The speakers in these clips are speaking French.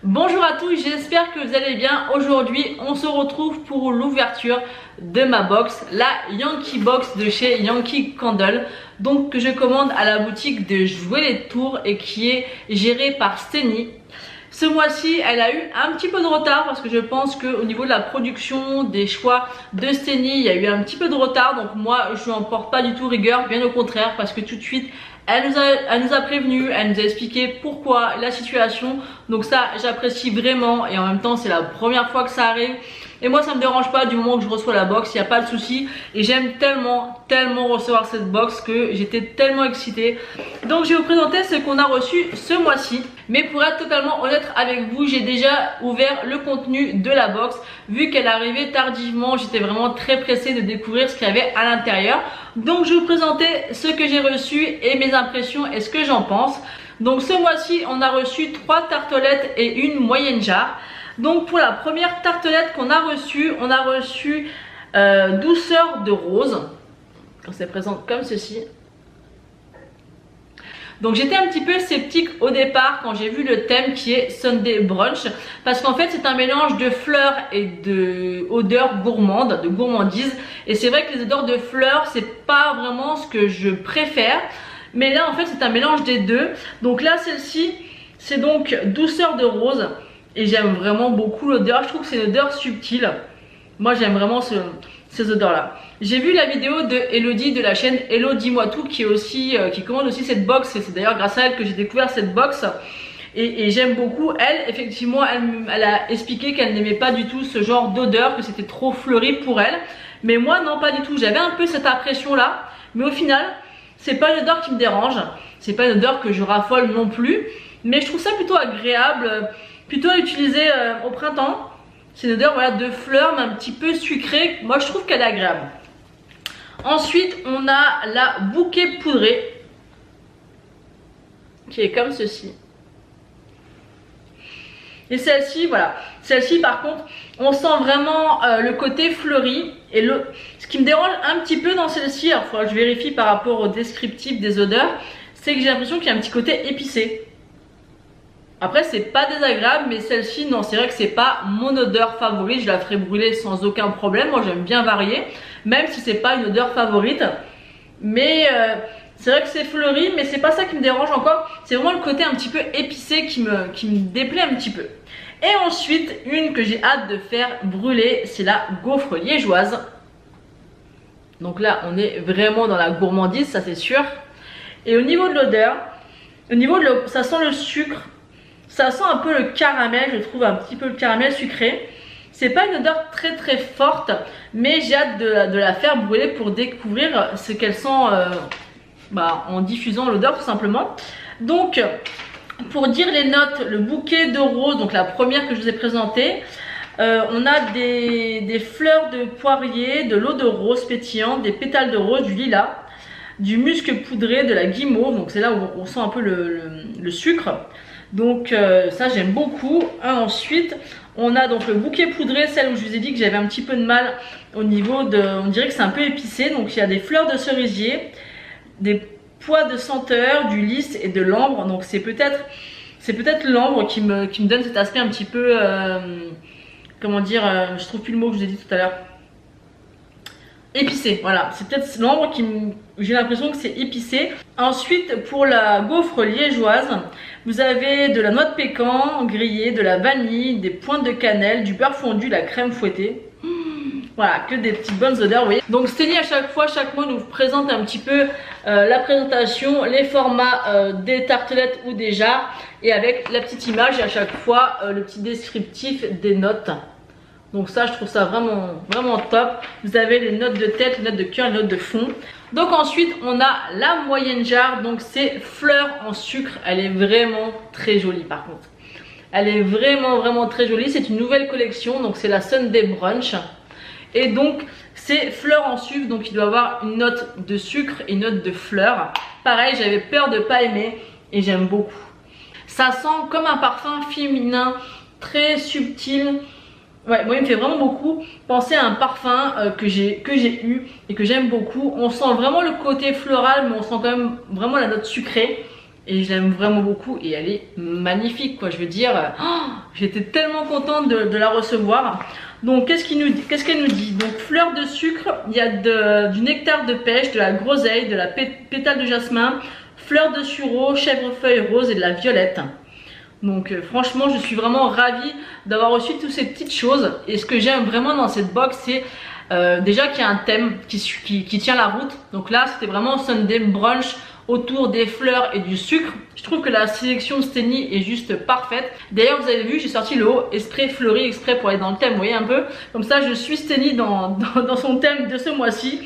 Bonjour à tous, j'espère que vous allez bien. Aujourd'hui, on se retrouve pour l'ouverture de ma box, la Yankee Box de chez Yankee Candle. Donc que je commande à la boutique de Jouer les Tours et qui est gérée par Steny. Ce mois-ci, elle a eu un petit peu de retard parce que je pense qu'au niveau de la production, des choix de Steny, il y a eu un petit peu de retard. Donc moi, je n'en porte pas du tout rigueur, bien au contraire, parce que tout de suite, elle nous a prévenu, elle nous a expliqué pourquoi, la situation. Donc ça, j'apprécie vraiment et en même temps, c'est la première fois que ça arrive. Et moi, ça me dérange pas du moment que je reçois la box, il n'y a pas de souci. Et j'aime tellement recevoir cette box que j'étais tellement excitée. Donc, je vais vous présenter ce qu'on a reçu ce mois-ci. Mais pour être totalement honnête avec vous, j'ai déjà ouvert le contenu de la box. Vu qu'elle arrivait tardivement, j'étais vraiment très pressée de découvrir ce qu'il y avait à l'intérieur. Donc, je vais vous présenter ce que j'ai reçu et mes impressions et ce que j'en pense. Donc, ce mois-ci, on a reçu 3 tartelettes et une moyenne jarre. Donc pour la première tartelette qu'on a reçue, on a reçu douceur de rose. On se présente comme ceci. Donc j'étais un petit peu sceptique au départ quand j'ai vu le thème qui est Sunday Brunch. Parce qu'en fait c'est un mélange de fleurs et d'odeurs gourmandes, de gourmandise. Et c'est vrai que les odeurs de fleurs c'est pas vraiment ce que je préfère. Mais là en fait c'est un mélange des deux. Donc là celle-ci c'est donc douceur de rose. Et j'aime vraiment beaucoup l'odeur, je trouve que c'est une odeur subtile. Moi j'aime vraiment ces odeurs là. J'ai vu la vidéo de Elodie de la chaîne Hello Dis-moi Tout qui commande aussi cette box. Et c'est d'ailleurs grâce à elle que j'ai découvert cette box. Et j'aime beaucoup. Elle, effectivement, elle a expliqué qu'elle n'aimait pas du tout ce genre d'odeur, que c'était trop fleuri pour elle. Mais moi non, pas du tout. J'avais un peu cette impression là. Mais au final, c'est pas une odeur qui me dérange. C'est pas une odeur que je raffole non plus. Mais je trouve ça plutôt agréable. Plutôt à utiliser au printemps. C'est une odeur voilà, de fleurs mais un petit peu sucrée. Moi je trouve qu'elle est agréable. Ensuite on a la bouquet poudré qui est comme ceci. Et celle-ci voilà. Celle-ci par contre on sent vraiment le côté fleuri. Et ce qui me dérange un petit peu dans celle-ci, alors il faudra que je vérifie par rapport au descriptif des odeurs, c'est que j'ai l'impression qu'il y a un petit côté épicé. Après c'est pas désagréable mais celle-ci non, c'est vrai que c'est pas mon odeur favorite. Je la ferai brûler sans aucun problème. Moi j'aime bien varier même si c'est pas une odeur favorite. Mais c'est vrai que c'est fleuri mais c'est pas ça qui me dérange encore. C'est vraiment le côté un petit peu épicé qui me déplaît un petit peu. Et ensuite une que j'ai hâte de faire brûler, c'est la gaufre liégeoise. Donc là on est vraiment dans la gourmandise, ça c'est sûr. Et au niveau de l'odeur, ça sent le sucre. Ça sent un peu le caramel, je trouve un petit peu le caramel sucré. C'est pas une odeur très forte, mais j'ai hâte de la faire brûler pour découvrir ce qu'elle sent en diffusant l'odeur tout simplement. Donc, pour dire les notes, le bouquet de rose, donc la première que je vous ai présentée, on a des fleurs de poirier, de l'eau de rose pétillante, des pétales de rose, du lilas, du musc poudré, de la guimauve, donc c'est là où on sent un peu le sucre. Donc ça j'aime beaucoup. Ensuite on a donc le bouquet poudré, celle où je vous ai dit que j'avais un petit peu de mal au niveau de, on dirait que c'est un peu épicé. Donc il y a des fleurs de cerisier, des pois de senteur, du lys et de l'ambre. Donc c'est peut-être l'ambre qui me donne cet aspect un petit peu comment dire, je trouve plus le mot que je vous ai dit tout à l'heure. Épicé, voilà, c'est peut-être l'ambre j'ai l'impression que c'est épicé. Ensuite pour la gaufre liégeoise, vous avez de la noix de pécan grillée, de la vanille, des pointes de cannelle, du beurre fondu, la crème fouettée. Voilà, que des petites bonnes odeurs, vous voyez. Donc Steny à chaque fois, chaque mois nous présente un petit peu la présentation, les formats des tartelettes ou des jarres, et avec la petite image et à chaque fois le petit descriptif des notes. Donc ça je trouve ça vraiment top. Vous avez les notes de tête, les notes de cœur, les notes de fond. Donc ensuite on a la moyenne jarre. Donc c'est fleurs en sucre. Elle est vraiment très jolie par contre. Elle est vraiment très jolie. C'est une nouvelle collection. Donc c'est la Sunday Brunch. Et donc c'est fleurs en sucre. Donc il doit avoir une note de sucre et une note de fleurs. Pareil, j'avais peur de ne pas aimer et j'aime beaucoup. Ça sent comme un parfum féminin très subtil. Ouais, moi il me fait vraiment beaucoup penser à un parfum que j'ai eu et que j'aime beaucoup. On sent vraiment le côté floral mais on sent quand même vraiment la note sucrée. et je l'aime vraiment beaucoup et elle est magnifique quoi. Je veux dire, j'étais tellement contente de la recevoir. Donc qu'est-ce qu'elle nous dit? Donc fleurs de sucre, il y a du nectar de pêche, de la groseille, de la pétale de jasmin, fleurs de sureau, chèvrefeuille rose et de la violette. Donc franchement je suis vraiment ravie d'avoir reçu toutes ces petites choses. Et ce que j'aime vraiment dans cette box, c'est déjà qu'il y a un thème qui tient la route. Donc là c'était vraiment Sunday brunch autour des fleurs et du sucre. Je trouve que la sélection Steny est juste parfaite. D'ailleurs vous avez vu, j'ai sorti le haut exprès fleuri, exprès pour aller dans le thème, vous voyez un peu. Comme ça je suis Steny dans son thème de ce mois-ci.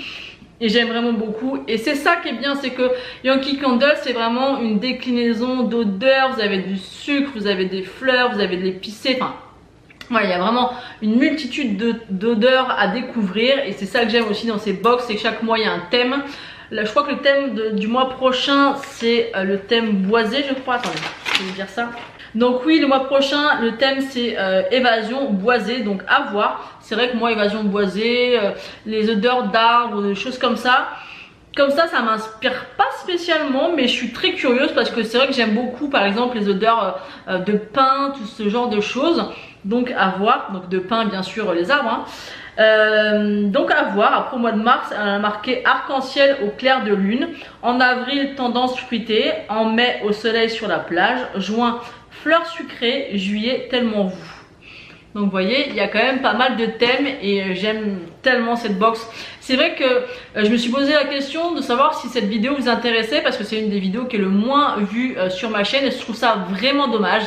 Et j'aime vraiment beaucoup. Et c'est ça qui est bien, c'est que Yankee Candle c'est vraiment une déclinaison d'odeurs. Vous avez du sucre, vous avez des fleurs, vous avez de l'épicé, enfin ouais, il y a vraiment une multitude d'odeurs à découvrir. Et c'est ça que j'aime aussi dans ces box, c'est que chaque mois il y a un thème. Là, je crois que le thème du mois prochain c'est le thème boisé, je crois. Attendez, je vais vous dire ça. Donc oui, le mois prochain le thème c'est évasion boisée, donc à voir. C'est vrai que moi évasion boisée, les odeurs d'arbres, des choses comme ça ça m'inspire pas spécialement, mais je suis très curieuse parce que c'est vrai que j'aime beaucoup par exemple les odeurs de pin, tout ce genre de choses. Donc à voir, donc de pin bien sûr les arbres donc à voir. Après au mois de mars elle a marqué arc-en-ciel au clair de lune, en avril tendance fruitée, en mai au soleil sur la plage, juin fleurs sucrées, juillet tellement vous. Donc vous voyez, il y a quand même pas mal de thèmes et j'aime tellement cette box. C'est vrai que je me suis posé la question de savoir si cette vidéo vous intéressait parce que c'est une des vidéos qui est le moins vue sur ma chaîne et je trouve ça vraiment dommage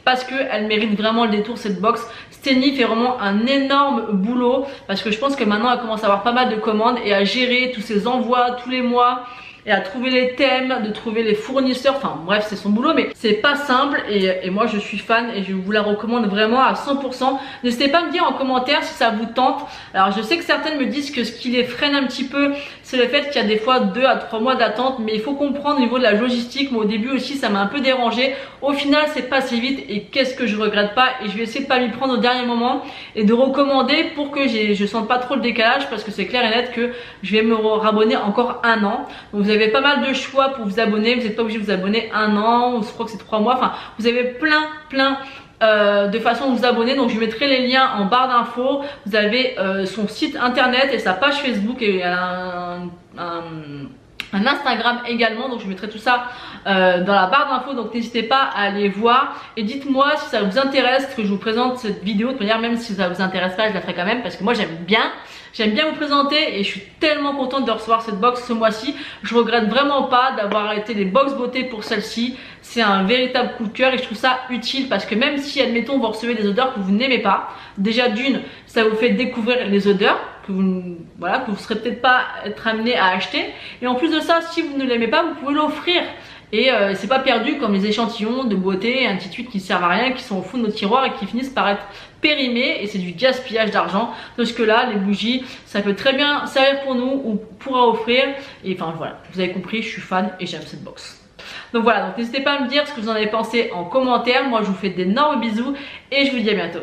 parce qu'elle mérite vraiment le détour cette box. Steny fait vraiment un énorme boulot parce que je pense que maintenant elle commence à avoir pas mal de commandes et à gérer tous ces envois tous les mois et à trouver les thèmes, de trouver les fournisseurs, enfin bref c'est son boulot mais c'est pas simple et moi je suis fan et je vous la recommande vraiment à 100%. N'hésitez pas à me dire en commentaire si ça vous tente. Alors je sais que certaines me disent que ce qui les freine un petit peu c'est le fait qu'il y a des fois 2 à 3 mois d'attente, mais il faut comprendre au niveau de la logistique. Moi au début aussi ça m'a un peu dérangé, au final c'est passé vite et qu'est-ce que je regrette pas et je vais essayer de pas m'y prendre au dernier moment et de recommander pour que je sente pas trop le décalage parce que c'est clair et net que je vais me rabonner encore un an. Donc vous avez pas mal de choix pour vous abonner, vous n'êtes pas obligé de vous abonner un an, ou je crois que c'est 3 mois, enfin vous avez plein de façons de vous abonner. Donc je mettrai les liens en barre d'infos. Vous avez son site internet et sa page Facebook et un Instagram également, donc je mettrai tout ça dans la barre d'infos, donc n'hésitez pas à aller voir et dites-moi si ça vous intéresse que je vous présente cette vidéo. De manière, même si ça vous intéresse pas, je la ferai quand même parce que moi j'aime bien vous présenter et je suis tellement contente de recevoir cette box ce mois-ci. Je regrette vraiment pas d'avoir arrêté les box beauté pour celle-ci. C'est un véritable coup de cœur et je trouve ça utile parce que même si admettons vous recevez des odeurs que vous n'aimez pas, déjà d'une ça vous fait découvrir les odeurs que vous serez peut-être pas être amené à acheter et en plus de ça si vous ne l'aimez pas vous pouvez l'offrir. Et c'est pas perdu comme les échantillons de beauté et ainsi de suite qui servent à rien, qui sont au fond de nos tiroirs et qui finissent par être périmés et c'est du gaspillage d'argent. Parce que là les bougies ça peut très bien servir pour nous ou pour à offrir. Et enfin voilà, vous avez compris, je suis fan et j'aime cette box. Donc voilà, donc n'hésitez pas à me dire ce que vous en avez pensé en commentaire. Moi je vous fais d'énormes bisous et je vous dis à bientôt.